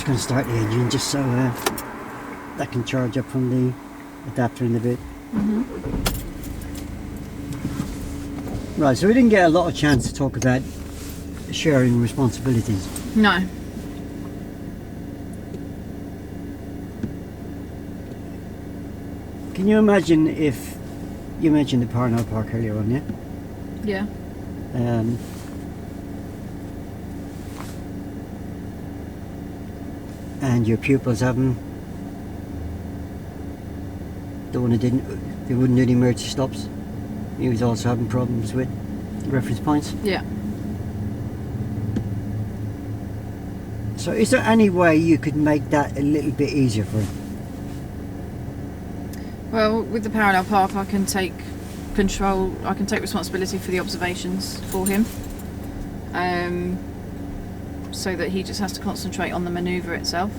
going to start the engine just so that can charge up from the adapter in a bit. Right, so we didn't get a lot of chance to talk about sharing responsibilities. No. Can you imagine if you mentioned the Parnell Park earlier on, yeah? Yeah. And your pupils having the one who they wouldn't do the emergency stops. He was also having problems with reference points. Yeah. So is there any way you could make that a little bit easier for him? Well, with the parallel park, I can take control. I can take responsibility for the observations for him, so that he just has to concentrate on the manoeuvre itself.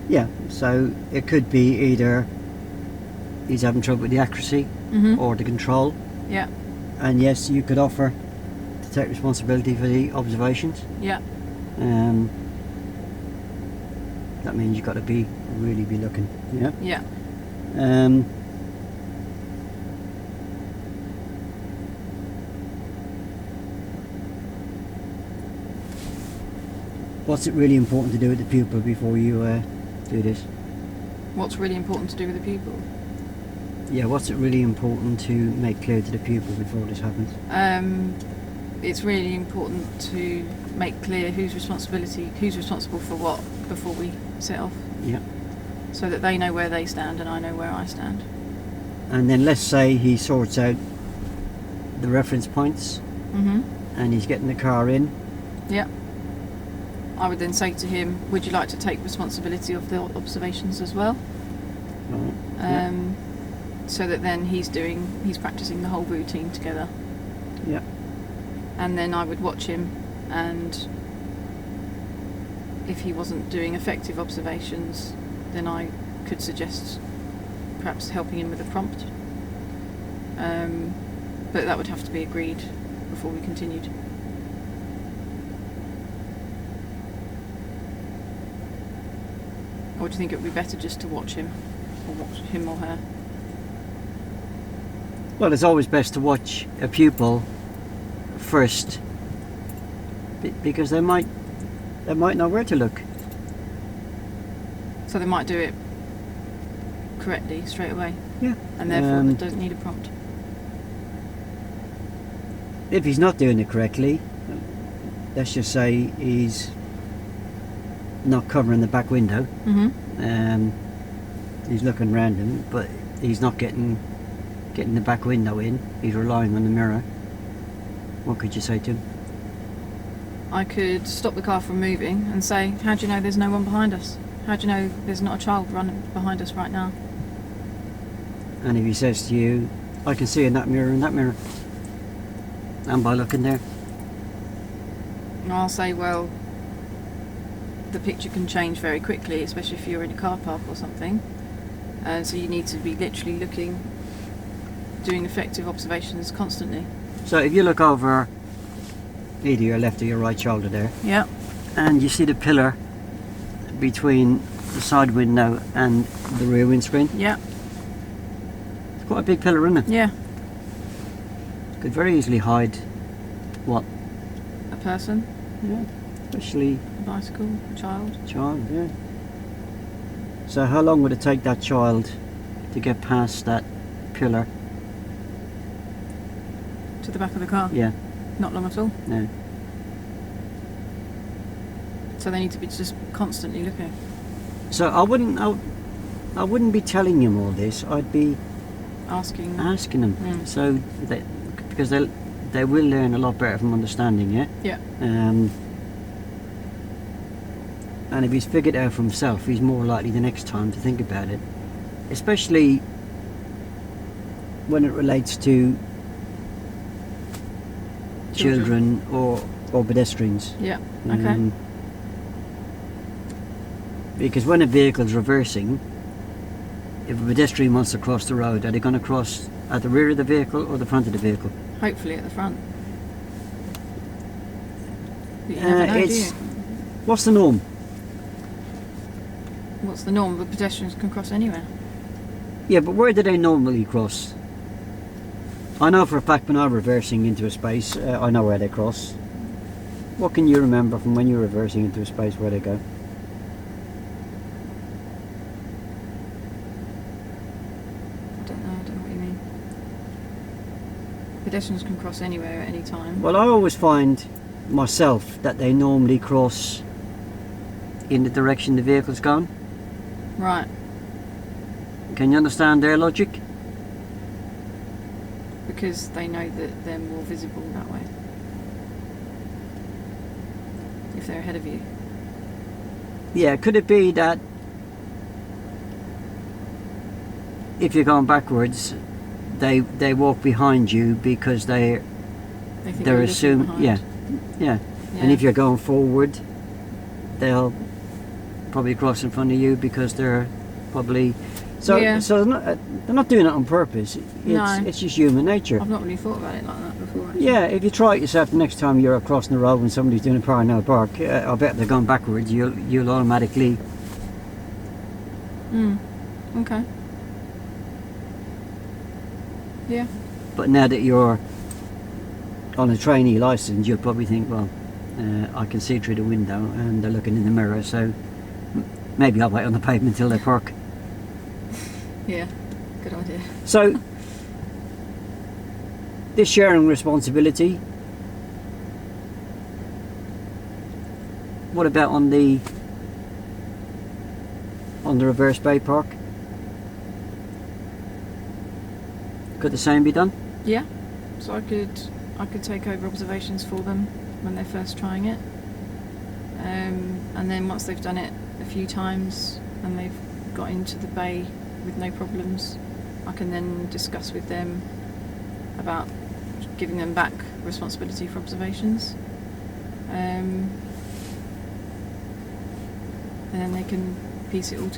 Yeah, so it could be either he's having trouble with the accuracy or the control. Yeah. And yes, you could offer to take responsibility for the observations. Yeah. That means you've got to really be looking. Yeah. Yeah. What's it really important to do with the pupil before you do this? What's really important to do with the pupil? Yeah, what's it really important to make clear to the pupil before this happens? It's really important to make clear who's responsible for what before we set off. Yeah. So that they know where they stand and I know where I stand. And then let's say he sorts out the reference points and he's getting the car in. Yeah. I would then say to him, would you like to take responsibility of the observations as well? Right. So that then he's practicing the whole routine together. Yeah. And then I would watch him, and if he wasn't doing effective observations, then I could suggest perhaps helping him with a prompt. But that would have to be agreed before we continued. Or do you think it would be better just to watch him, or watch him or her? Well, it's always best to watch a pupil first, because they might know where to look. So they might do it correctly straight away. Yeah. And therefore they don't need a prompt. If he's not doing it correctly, let's just say he's not covering the back window. He's looking round him, but he's not getting the back window in. He's relying on the mirror. What could you say to him? I could stop the car from moving and say, how do you know there's no one behind us? How do you know there's not a child running behind us right now? And if he says to you, I can see in that mirror, and by looking there. And I'll say, well, the picture can change very quickly, especially if you're in a car park or something. And so you need to be literally looking, doing effective observations constantly. So if you look over either your left or your right shoulder there, Yeah. and you see the pillar between the side window and the rear windscreen, Yeah. it's quite a big pillar, isn't it? Yeah. Could very easily hide what? A person, Yeah, especially a bicycle, a child. child, yeah. So how long would it take that child to get past that pillar? To the back of the car. Yeah, Not long at all. no. So they need to be just constantly looking. So I wouldn't be telling him all this. I'd be Asking. asking him. So because they will learn a lot better from understanding, yeah. Yeah. And if he's figured it out for himself, he's more likely the next time to think about it, especially when it relates to children or pedestrians. Yeah. Okay. Because when a vehicle's reversing, if a pedestrian wants to cross the road, are they going to cross at the rear of the vehicle or the front of the vehicle? Hopefully at the front. But you never know, do you? What's the norm? What's the norm? But pedestrians can cross anywhere. Yeah, but where do they normally cross? I know for a fact when I'm reversing into a space, I know where they cross. What can you remember from when you're reversing into a space where they go? I don't know what you mean. Pedestrians can cross anywhere at any time. Well, I always find myself that they normally cross in the direction the vehicle's going. Right. Can you understand their logic? Because they know that they're more visible that way. If they're ahead of you. Yeah, could it be that if you're going backwards, they walk behind you because They think they're you're looking assuming, behind. yeah. And if you're going forward, they'll probably cross in front of you because they're probably so. Yeah. So they're not doing it on purpose. No. It's just human nature. I've not really thought about it like that before. Actually. Yeah, if you try it yourself the next time you're crossing the road when somebody's doing a parallel park, I bet they're going backwards. You'll automatically. Okay. Yeah. But now that you're on a trainee license, you'll probably think, well, I can see through the window and they're looking in the mirror, so maybe I'll wait on the pavement till they park. Yeah. Good idea. So, this sharing responsibility, what about on the reverse bay park? Could the same be done? Yeah. So I could take over observations for them when they're first trying it, and then once they've done it a few times and they've got into the bay with no problems, I can then discuss with them about giving them back responsibility for observations, and then they can piece it all together.